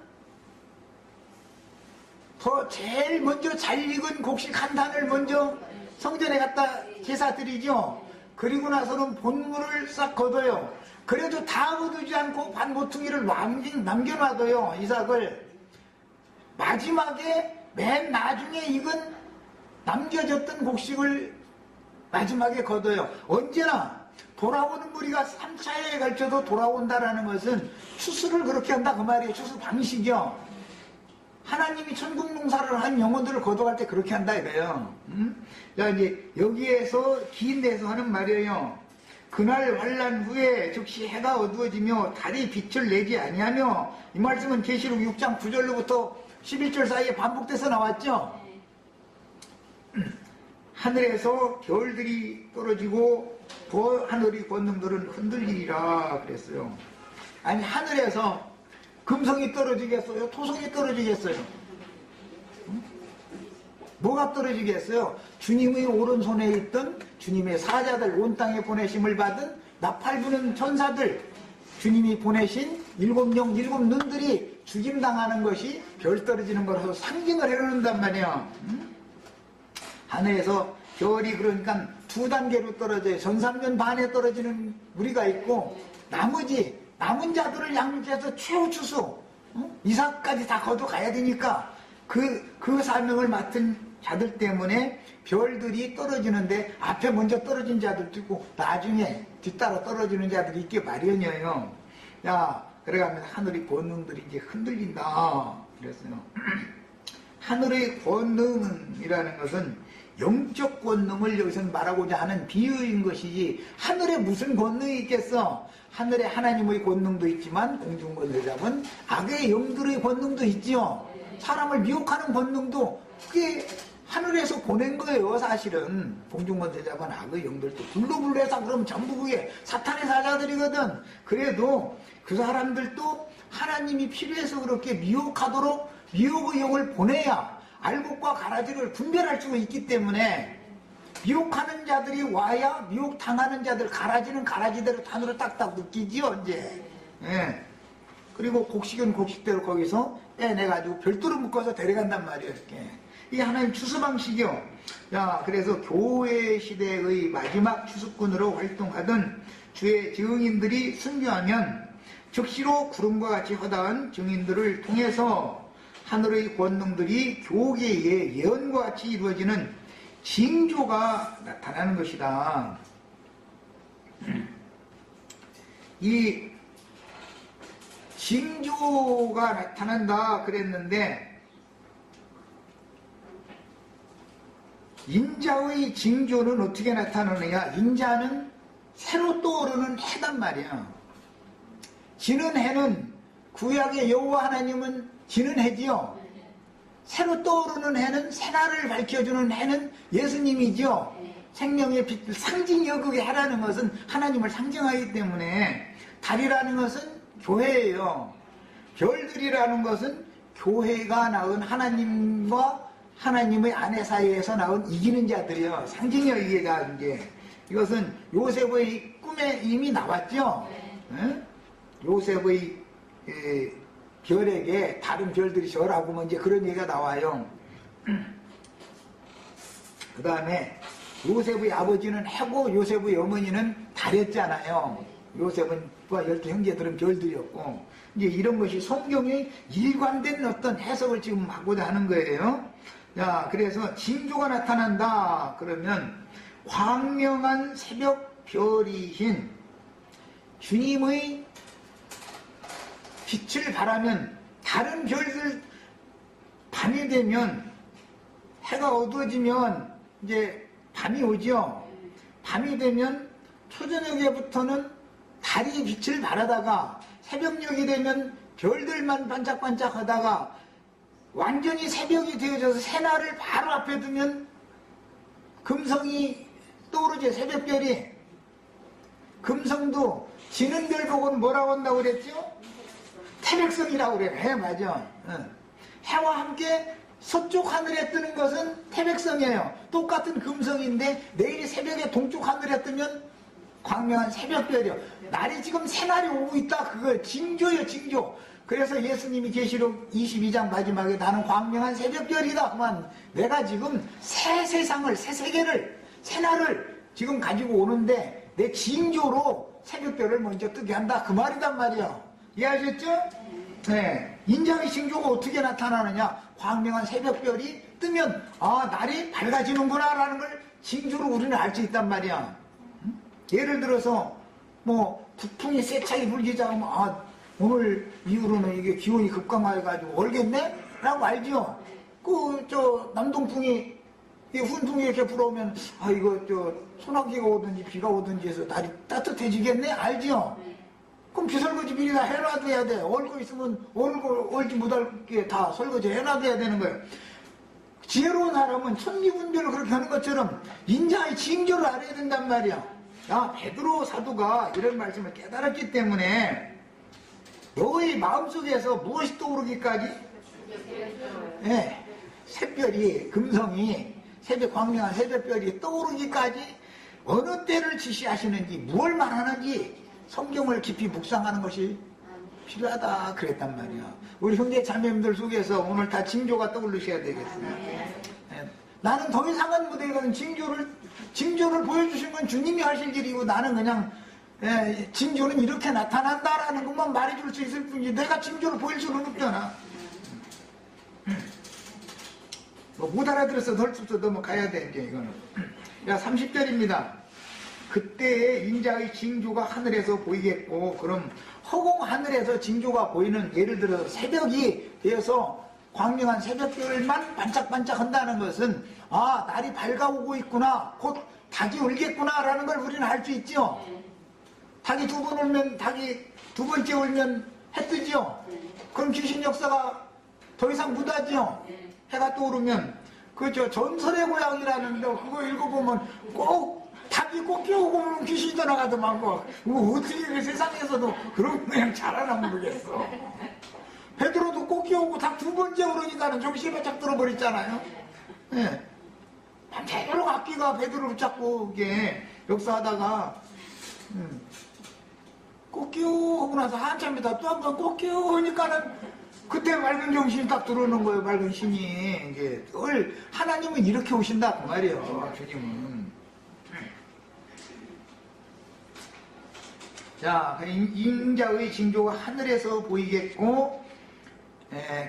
제일 먼저 잘 익은 곡식 한 단을 먼저 성전에 갖다 제사 드리죠. 그리고 나서는 본물을 싹 걷어요. 그래도 다 거두지 않고 반 모퉁이를 남겨놔둬요. 이삭을. 마지막에 맨 나중에 익은 남겨졌던 곡식을 마지막에 걷어요. 언제나 돌아오는 무리가 3차에 걸쳐서 돌아온다라는 것은 추수를 그렇게 한다 그 말이에요. 추수 방식이요. 하나님이 천국 농사를 한 영혼들을 거둬갈 때 그렇게 한다 이거예요. 자, 이제 여기에서 긴 데서 하는 말이에요. 그날 환란 후에 즉시 해가 어두워지며 달이 빛을 내지 아니하며, 이 말씀은 계시록 6장 9절로부터 11절 사이에 반복돼서 나왔죠. 하늘에서 별들이 떨어지고 하늘의 권능들은 흔들리리라 그랬어요. 아니, 하늘에서 금성이 떨어지겠어요? 토성이 떨어지겠어요? 뭐가 떨어지겠어요? 주님의 오른손에 있던 주님의 사자들, 온 땅에 보내심을 받은 나팔 부는 천사들, 주님이 보내신 7영 7눈들이 죽임당하는 것이 별 떨어지는 거라서 상징을 해놓는단 말이에요. 하늘에서 별이 그러니까 2단계로 떨어져요. 전삼년 반에 떨어지는 무리가 있고, 나머지 남은 자들을 양육해서 최후 추수, 이삭까지 다 거둬가야 되니까 그 사명을 맡은 자들 때문에 별들이 떨어지는데, 앞에 먼저 떨어진 자들도 있고 나중에 뒤따라 떨어지는 자들이 있기 마련이에요. 야, 그래가면 하늘의 권능들이 이제 흔들린다 그랬어요. 하늘의 권능이라는 것은 영적 권능을 여기서 말하고자 하는 비유인 것이지, 하늘에 무슨 권능이 있겠어? 하늘에 하나님의 권능도 있지만 공중권세 잡은 악의 영들의 권능도 있지요. 사람을 미혹하는 권능도 그게 하늘에서 보낸 거예요. 사실은 공중권 대잡은 악의 영들도 불로불로해서 그러면 전부 그게 사탄의 사자들이거든. 그래도 그 사람들도 하나님이 필요해서 그렇게 미혹하도록 미혹의 영을 보내야 알곡과 가라지를 분별할 수가 있기 때문에, 미혹하는 자들이 와야 미혹당하는 자들, 가라지는 가라지대로 단으로 딱딱 느끼지요 이제. 예. 그리고 곡식은 곡식대로 거기서 빼내가지고 별도로 묶어서 데려간단 말이에요. 이렇게. 이게 하나님 추수 방식이요. 야, 그래서 교회 시대의 마지막 추수꾼으로 활동하던 주의 증인들이 순교하면 즉시로 구름과 같이 허다한 증인들을 통해서 하늘의 권능들이 교계의 예언과 같이 이루어지는 징조가 나타나는 것이다. 이 징조가 나타난다 그랬는데, 인자의 징조는 어떻게 나타나느냐? 인자는 새로 떠오르는 해단 말이야. 지는 해는, 구약의 여호와 하나님은 지는 해지요. 새로 떠오르는 해는, 새날을 밝혀주는 해는 예수님이죠. 생명의 빛을 상징 여기게 하라는 것은 하나님을 상징하기 때문에, 달이라는 것은 교회예요. 별들이라는 것은 교회가 낳은 하나님과 하나님의 아내 사이에서 나온 이기는 자들이요. 상징이요, 이게 다 이제. 이것은 요셉의 꿈에 이미 나왔죠. 네? 요셉의 별에게 다른 별들이 절하고 뭐 이제 그런 얘기가 나와요. 그 다음에 요셉의 아버지는 해고 요셉의 어머니는 달이었잖아요. 요셉은 12 형제들은 별들이었고, 이제 이런 것이 성경의 일관된 어떤 해석을 지금 하고자 하는 거예요. 자, 그래서 징조가 나타난다 그러면 광명한 새벽 별이신 주님의 빛을 바라면, 다른 별들 밤이 되면, 해가 어두워지면 이제 밤이 오죠. 밤이 되면 초저녁에부터는 달이 빛을 발하다가 새벽녘이 되면 별들만 반짝반짝 하다가 완전히 새벽이 되어져서 새날을 바로 앞에 두면 금성이 떠오르죠. 새벽별이. 금성도 지는 별 보고는 뭐라고 한다고 그랬죠? 태백성이라고 그래요. 해, 맞아. 해와 함께 서쪽 하늘에 뜨는 것은 태백성이에요. 똑같은 금성인데 내일 새벽에 동쪽 하늘에 뜨면 광명한 새벽별이요. 날이 지금 새날이 오고 있다. 그거 징조예요, 징조. 그래서 예수님이 계시록 22장 마지막에 나는 광명한 새벽별이다. 그만 내가 지금 새 세상을, 새 세계를, 새날을 지금 가지고 오는데 내 징조로 새벽별을 먼저 뜨게 한다. 그 말이단 말이에요. 이해하셨죠? 네. 인자의 징조가 어떻게 나타나느냐? 광명한 새벽별이 뜨면 아, 날이 밝아지는구나 라는 걸 징조로 우리는 알 수 있단 말이야. 예를 들어서 뭐 북풍이 세차게 불기 시작하면 아, 오늘 이후로는 이게 기온이 급강해가지고 얼겠네? 라고 알죠? 남동풍이, 훈풍이 이렇게 불어오면, 아, 이거 소나기가 오든지 비가 오든지 해서 날이 따뜻해지겠네? 알죠? 그럼 비설거지 미리 다 해놔둬야 돼. 얼고 있으면 얼지 못할게 다 설거지 해놔둬야 되는 거예요. 지혜로운 사람은 천리분별을 그렇게 하는 것처럼 인자의 징조를 알아야 된단 말이야. 야, 베드로 사도가 이런 말씀을 깨달았기 때문에 너의 마음속에서 무엇이 떠오르기까지? 네, 새별이, 금성이, 광명한 새벽별이 떠오르기까지 어느 때를 지시하시는지, 무엇을 말하는지 성경을 깊이 묵상하는 것이 필요하다 그랬단 말이야. 우리 형제 자매님들 속에서 오늘 다 징조가 떠오르셔야 되겠습니다. 네, 나는 더 이상은 못하거든. 징조를 보여주신 건 주님이 하실 일이고 나는 그냥 징조는 이렇게 나타난다라는 것만 말해줄 수 있을 뿐이지 내가 징조를 보일 수는 없잖아. 못 알아들어서 덜 수 넘어가야 돼. 이제 이거는. 야, 30절입니다. 그때의 인자의 징조가 하늘에서 보이겠고, 그럼 허공 하늘에서 징조가 보이는, 예를 들어 새벽이 되어서 광명한 새벽별만 반짝반짝 한다는 것은 아, 날이 밝아오고 있구나, 곧 닭이 울겠구나 라는 걸 우리는 알 수 있죠. 닭이 두 번 울면, 닭이 두 번째 울면 해 뜨죠. 그럼 귀신 역사가 더 이상 못하죠. 해가 떠오르면. 그 저 전설의 고향이라는데 그거 읽어보면 꼭 닭이 꼭 끼우고 보면 귀신이 떠나가더만 거. 어떻게 그 세상에서도 그런 그냥 잘하나 모르겠어. 베드로도 꼭 끼우고 닭 두 번째 그러니까는 정신이 바짝 들어버렸잖아요. 예. 밤새도록 악기가 베드로를 붙잡고 이게 역사하다가 꼭 끼우고 나서 한참 있다 또 한 번 꼭 끼우니까는 그때 맑은 정신이 딱 들어오는 거예요. 맑은 신이. 이게 늘 하나님은 이렇게 오신다 그 말이에요. 주님은. 자, 인자의 징조가 하늘에서 보이겠고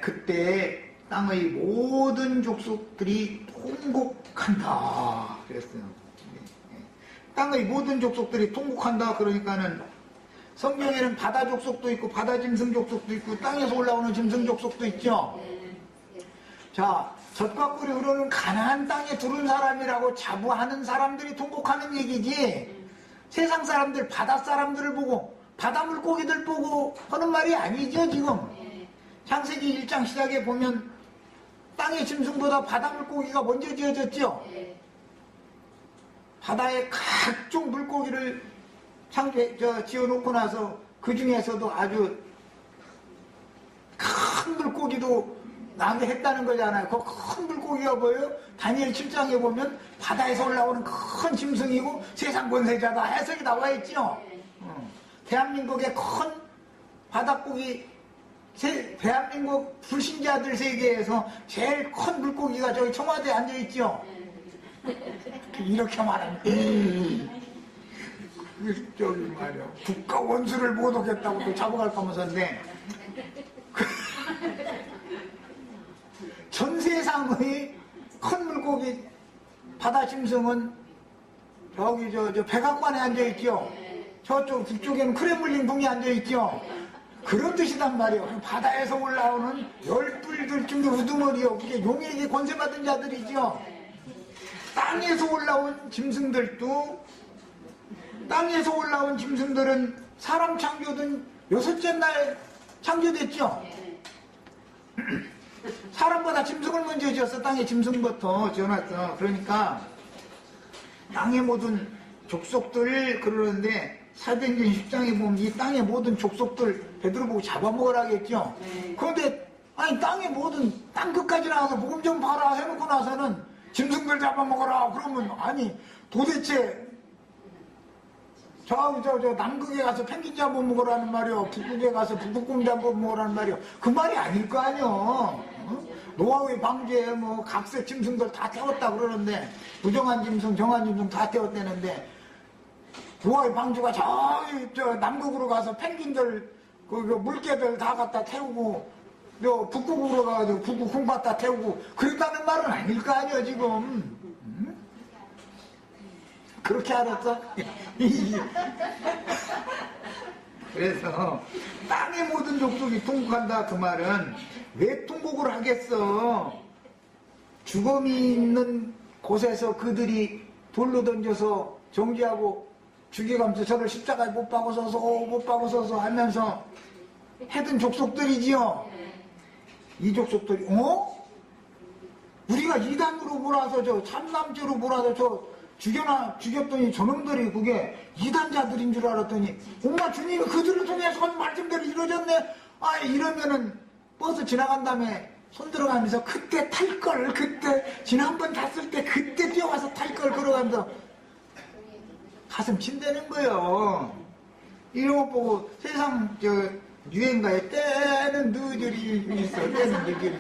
그때 땅의 모든 족속들이 통곡한다 그랬어요. 땅의 모든 족속들이 통곡한다 그러니까는 성경에는 바다 족속도 있고 바다 짐승 족속도 있고 땅에서 올라오는 짐승 족속도 있죠. 자, 젖과 꿀이 흐르는 가나안 땅에 들은 사람이라고 자부하는 사람들이 통곡하는 얘기지 세상 사람들 바다 사람들을 보고 바다 물고기들 보고 하는 말이 아니죠. 지금 창세기 1장 시작에 보면 땅의 짐승보다 바다 물고기가 먼저 지어졌죠. 바다의 각종 물고기를 지어놓고 나서 그 중에서도 아주 큰 물고기도 나게 했다는 거잖아요. 그 큰 물고기가 뭐예요? 다니엘 7장에 보면 바다에서 올라오는 큰 짐승이고 세상 권세자다 해석이 나와 있죠. 대한민국의 큰 바닷고기 대한민국 불신자들 세계에서 제일 큰 물고기가 저기 청와대에 앉아있죠. 이렇게 말하면 저기 말이야 국가 원수를 모독했다고 또 잡아갈 거면서인데 전 세상의 큰 물고기 바다 짐승은 저기 저 백악관에 앉아있죠. 저쪽 북쪽에는 크렘물린 궁에 앉아있죠. 그런 뜻이단 말이에요. 바다에서 올라오는 열불들 중에 우두머리요. 그게 용에게 권세받은 자들이죠. 땅에서 올라온 짐승들도 땅에서 올라온 짐승들은 사람 창조된 여섯째 날 창조됐죠. 사람보다 짐승을 먼저 지었어. 땅의 짐승부터 지어놨어. 그러니까 땅의 모든 족속들 그러는데 사도행전 10장에 보면 이 땅의 모든 족속들 베드로 보고 잡아먹으라겠죠. 그런데 아니 땅의 모든 땅 끝까지 나가서 복음 좀 봐라 해놓고 나서는 짐승들 잡아먹어라 그러면 아니 도대체 저 남극에 가서 펭귄 잡아먹으라는 말이요 북극에 가서 북극곰 잡아먹으라는 말이요 그 말이 아닐 거 아니요. 어? 노아의 방주에 뭐 각색 짐승들 다 태웠다 그러는데 부정한 짐승 정한 짐승 다 태웠다는데 노아의 방주가 저 남극으로 가서 펭귄들 그 물개들 다 갖다 태우고 저 북극으로 가가지고 북극 홍받다 태우고 그랬다는 말은 아닐 거 아니야 지금. 그렇게 알았어? 그래서 땅의 모든 족속이 통곡한다 그 말은 왜 통곡을 하겠어? 죽음이 있는 곳에서 그들이 돌로 던져서 정지하고 죽여가면서 저를 십자가에 못 박아서서 하면서 해든 족속들이지요. 이 족속들이 우리가 이단으로 몰아서 저 참남죄로 몰아서 저 죽였더니 저놈들이 그게 이단자들인 줄 알았더니 엄마 주님이 그들을 통해서 한 말씀대로 이루어졌네. 아 이러면은 버스 지나간 다음에 손 들어가면서 그때 탈걸 그때 지난번 탔을 때 그때 뛰어가서 탈걸 걸어가면서 가슴 친다는 거예요. 이런 거 보고 세상 유행가에 때는 늦으리 있어. 때는 늦으리.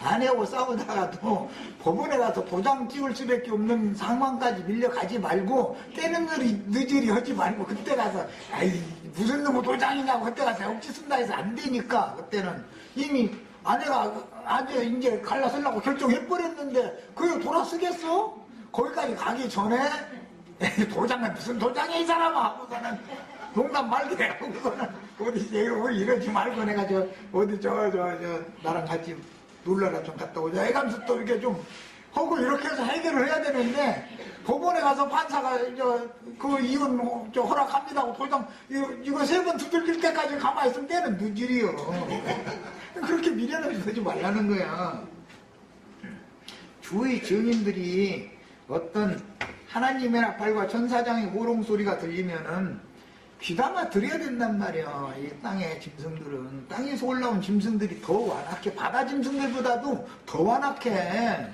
아내하고 싸우다가도 법원에 가서 도장 찍을 수밖에 없는 상황까지 밀려가지 말고 때는 늦으리 하지 말고 그때 가서 아이 무슨 놈의 도장이냐고 그때 가서 억지 쓴다 해서 안 되니까 그때는 이미 아내가 아주 이제 갈라서려고 결정해버렸는데 그걸 돌아 쓰겠어? 거기까지 가기 전에 도장은 무슨 도장이야 이 사람아 하고서는 농담 말게 하고서는 어디 이러지 말고 내가 어디 나랑 같이 놀러라 좀 갔다 오자 해가면서 또 이렇게 좀 하고 이렇게 해서 해결을 해야 되는데 법원에 가서 판사가 그 이혼 허락합니다고 도장 이거 세 번 두들길 때까지 가만히 있으면 때는 누질이요. 그렇게 미련을 하지 말라는 거야. 주의 증인들이 어떤 하나님의 나팔과 천사장의 호롱 소리가 들리면은 귀담아 들어야 된단 말이야. 이 땅의 짐승들은 땅에서 올라온 짐승들이 더 완악해. 바다 짐승들보다도 더 완악해.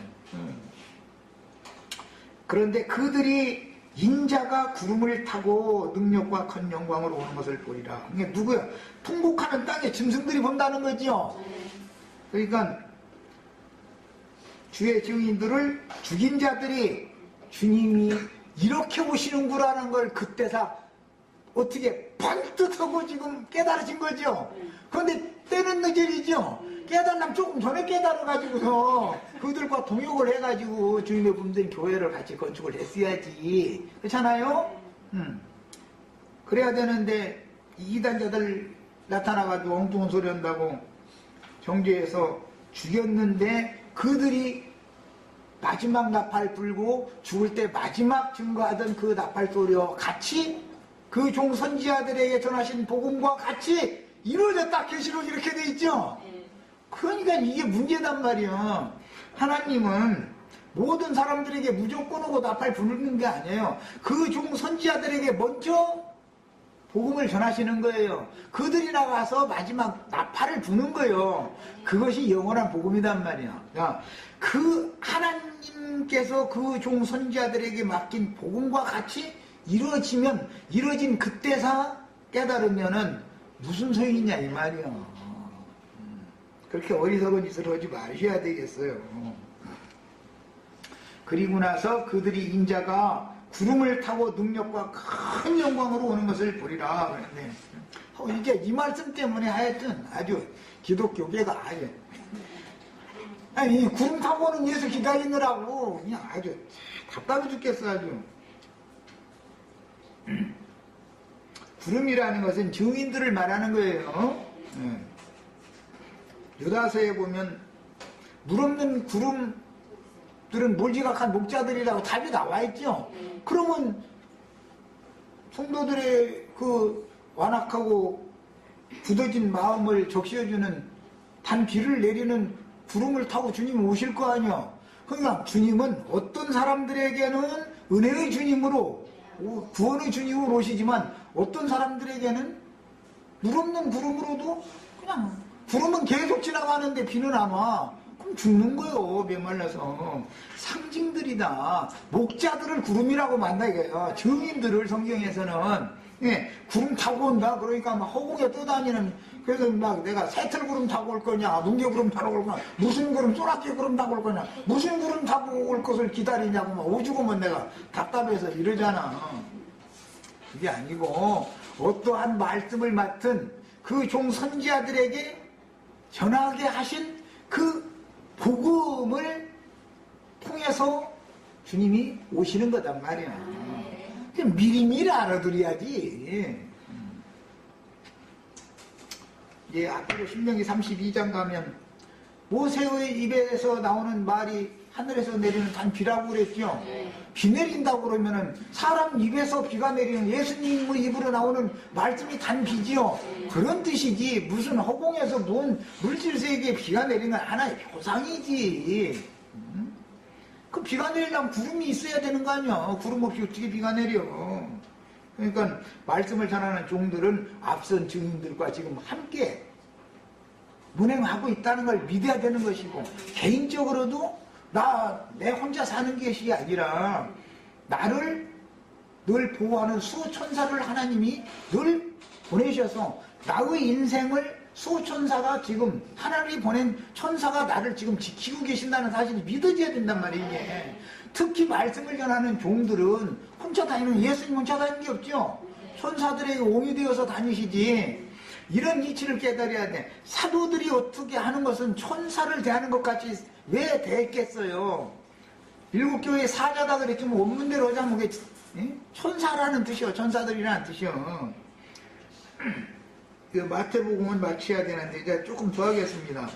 그런데 그들이 인자가 구름을 타고 능력과 큰 영광으로 오는 것을 보리라. 이게 누구야? 통곡하는 땅의 짐승들이 본다는 거지요. 그러니까 주의 증인들을 죽인 자들이 주님이 이렇게 오시는구라는 걸 그때사 어떻게 번뜩하고 지금 깨달으신 거죠. 그런데 때는 늦으리죠. 깨달으면 조금 전에 깨달아가지고서 그들과 동역을 해가지고 주님의 분들 교회를 같이 건축을 했어야지. 그렇잖아요? 그래야 되는데 이단자들 나타나가지고 엉뚱한 소리 한다고 정죄해서 죽였는데 그들이 마지막 나팔 불고 죽을 때 마지막 증거하던 그 나팔 소리와 같이 그 종 선지자들에게 전하신 복음과 같이 이루어졌다. 계시록 이렇게 돼 있죠. 그러니까 이게 문제단 말이야. 하나님은 모든 사람들에게 무조건 오고 나팔 부르는 게 아니에요. 그 종 선지자들에게 먼저 복음을 전하시는 거예요. 그들이 나가서 마지막 나팔을 부는 거예요. 그것이 영원한 복음이단 말이야. 야, 그 하나님께서 그 종 선지자들에게 맡긴 복음과 같이 이루어진 그때사 깨달으면은 무슨 소용이냐 이 말이야. 그렇게 어리석은 짓을 하지 마셔야 되겠어요. 그리고 나서 그들이 인자가 구름을 타고 능력과 큰 영광으로 오는 것을 보리라. 그런데 이제 이 말씀 때문에 하여튼 아주 기독교계가 아니 구름 타고 오는 예수 기다리느라고 그냥 아주 답답해 죽겠어 아주. 구름이라는 것은 증인들을 말하는 거예요. 유다서에 보면 물 없는 구름들은 몰지각한 목자들이라고 답이 나와 있죠. 그러면 성도들의 그 완악하고 굳어진 마음을 적셔주는 단 비를 내리는 구름을 타고 주님이 오실 거 아니야. 그러니까 주님은 어떤 사람들에게는 은혜의 주님으로 구원의 주님으로 오시지만 어떤 사람들에게는 물 없는 구름으로도 그냥 구름은 계속 지나가는데 비는 안 와. 그럼 죽는 거예요. 메말라서. 상징들이다. 목자들을 구름이라고 만나 이거예요. 증인들을 성경에서는 구름 타고 온다. 그러니까 막 허공에 떠다니는 그래서 막 내가 새틀 구름 타고 올 거냐, 뭉게 구름 타고 올 거냐, 무슨 구름, 소라기 구름 타고 올 거냐, 무슨 구름 타고 올 것을 기다리냐고 막 오죽하면 내가 답답해서 이러잖아. 그게 아니고 어떠한 말씀을 맡은 그 종 선지자들에게 전하게 하신 그 복음을 통해서 주님이 오시는 거단 말이야. 미리미리 알아들어야지. 예, 앞으로 신명기 32장 가면 모세의 입에서 나오는 말이 하늘에서 내리는 단 비라고 그랬죠. 비 내린다고 그러면은 사람 입에서 비가 내리는 예수님의 입으로 나오는 말씀이 단 비지요. 그런 뜻이지 무슨 허공에서 뭔 물질세계에 비가 내리는 하나의 표상이지. 그 비가 내리려면 구름이 있어야 되는 거 아니야. 구름 없이 어떻게 비가 내려. 그러니까 말씀을 전하는 종들은 앞선 증인들과 지금 함께 운행하고 있다는 걸 믿어야 되는 것이고, 개인적으로도 내 혼자 사는 것이 아니라 나를 늘 보호하는 수천사를 하나님이 늘 보내셔서 나의 인생을 수천사가 지금 하나님이 보낸 천사가 나를 지금 지키고 계신다는 사실이 믿어져야 된단 말이에요. 특히 말씀을 전하는 종들은 혼자 다니는, 예수님 혼자 다니는 게 없죠. 천사들에게 옹이 되어서 다니시지. 이런 이치를 깨달아야 돼. 사도들이 어떻게 하는 것은 천사를 대하는 것 같이 왜 대했겠어요. 일곱 교회의 사자다 그랬지만 원문대로 하자면 그게 천사라는 뜻이요. 천사들이라는 뜻이요. 마태복음은 마쳐야 되는데 이제 조금 더 하겠습니다.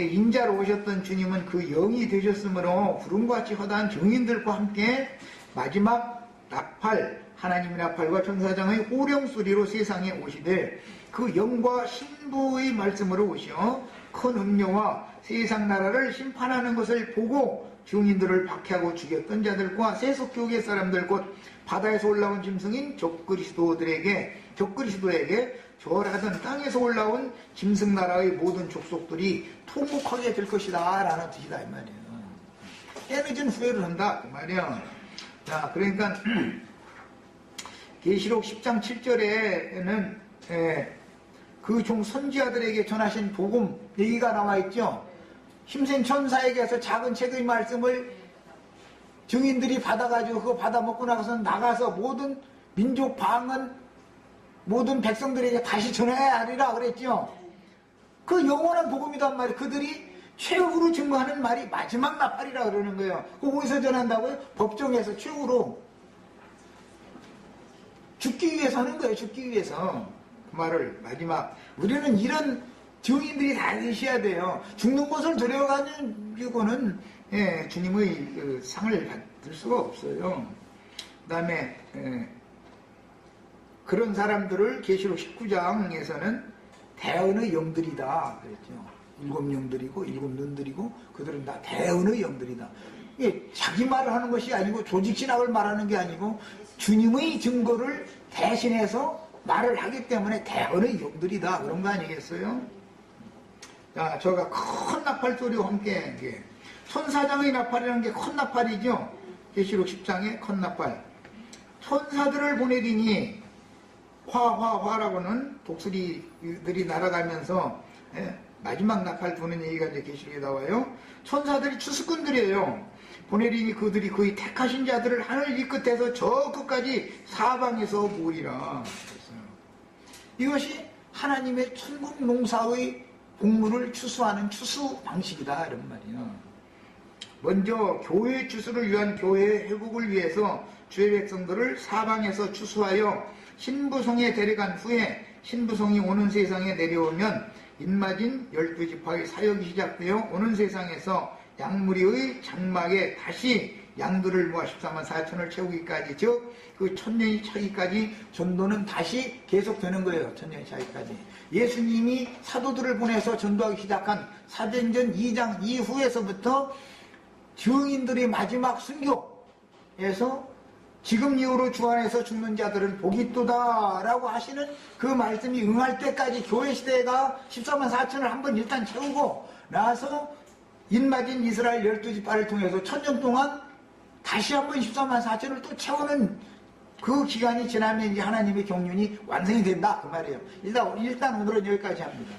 인자로 오셨던 주님은 그 영이 되셨으므로 구름과 같이 허다한 증인들과 함께 마지막 나팔, 하나님의 나팔과 천사장의 호령 소리로 세상에 오시되 그 영과 신부의 말씀으로 오시어 큰 음료와 세상 나라를 심판하는 것을 보고 증인들을 박해하고 죽였던 자들과 세속교계 사람들 곧 바다에서 올라온 짐승인 적그리스도에게 절하던 땅에서 올라온 짐승 나라의 모든 족속들이 통곡하게 될 것이다 라는 뜻이다 이 말이에요. 깨늦은 후회를 한다 그 말이야. 자, 그러니까 계시록 10장 7절에는 그 종 선지자들에게 전하신 복음 얘기가 나와 있죠. 힘센 천사에게서 작은 책의 말씀을 증인들이 받아가지고 그거 받아먹고 나가서 모든 민족 방언 모든 백성들에게 다시 전해야 하리라 그랬죠. 그 영원한 복음이란 말이 그들이 최후로 증거하는 말이 마지막 나팔이라 그러는 거예요. 그거 어디서 전한다고요? 법정에서 최후로 죽기 위해서 하는 거예요. 죽기 위해서 그 말을 마지막 우리는 이런 증인들이 다 계셔야 돼요. 죽는 것을 두려워가지고는 주님의 그 상을 받을 수가 없어요. 그 다음에 그런 사람들을 계시록 19장에서는 대언의 영들이다 그랬죠. 7 영들이고 7 눈들이고 그들은 다 대언의 영들이다. 이게 자기 말을 하는 것이 아니고 조직신학을 말하는 게 아니고 주님의 증거를 대신해서 말을 하기 때문에 대언의 영들이다 그런 거 아니겠어요? 자, 저가 큰 나팔 소리와 함께 천사장의 나팔이라는 게 큰 나팔이죠. 계시록 10장의 큰 나팔. 천사들을 보내리니 화라고는 독수리들이 날아가면서 마지막 나팔 부는 얘기가 이제 계시록에 나와요. 천사들이 추수꾼들이에요. 보내리니 그들이 그의 택하신 자들을 하늘 이 끝에서 저 끝까지 사방에서 모이라. 이것이 하나님의 천국 농사의 곡물을 추수하는 추수 방식이다 이런 말이에요. 먼저 교회의 추수를 위한 교회의 회복을 위해서 주의 백성들을 사방에서 추수하여 신부성에 데려간 후에 신부성이 오는 세상에 내려오면 인마진 12지파의 사역이 시작되어 오는 세상에서 양무리의 장막에 다시 양들을 모아 14만 4천을 채우기까지 즉 그 천년이 차기까지 전도는 다시 계속되는 거예요. 천년이 차기까지. 예수님이 사도들을 보내서 전도하기 시작한 사도행전 2장 이후에서부터 증인들의 마지막 순교에서 지금 이후로 주 안에서 죽는 자들은 복이 있도다 라고 하시는 그 말씀이 응할 때까지 교회 시대가 14만 4천을 한번 일단 채우고 나서 인마진 이스라엘 12지파를 통해서 천년 동안 다시 한번 14만 4천을 또 채우는 그 기간이 지나면 이제 하나님의 경륜이 완성이 된다 그 말이에요. 일단 오늘은 여기까지 합니다.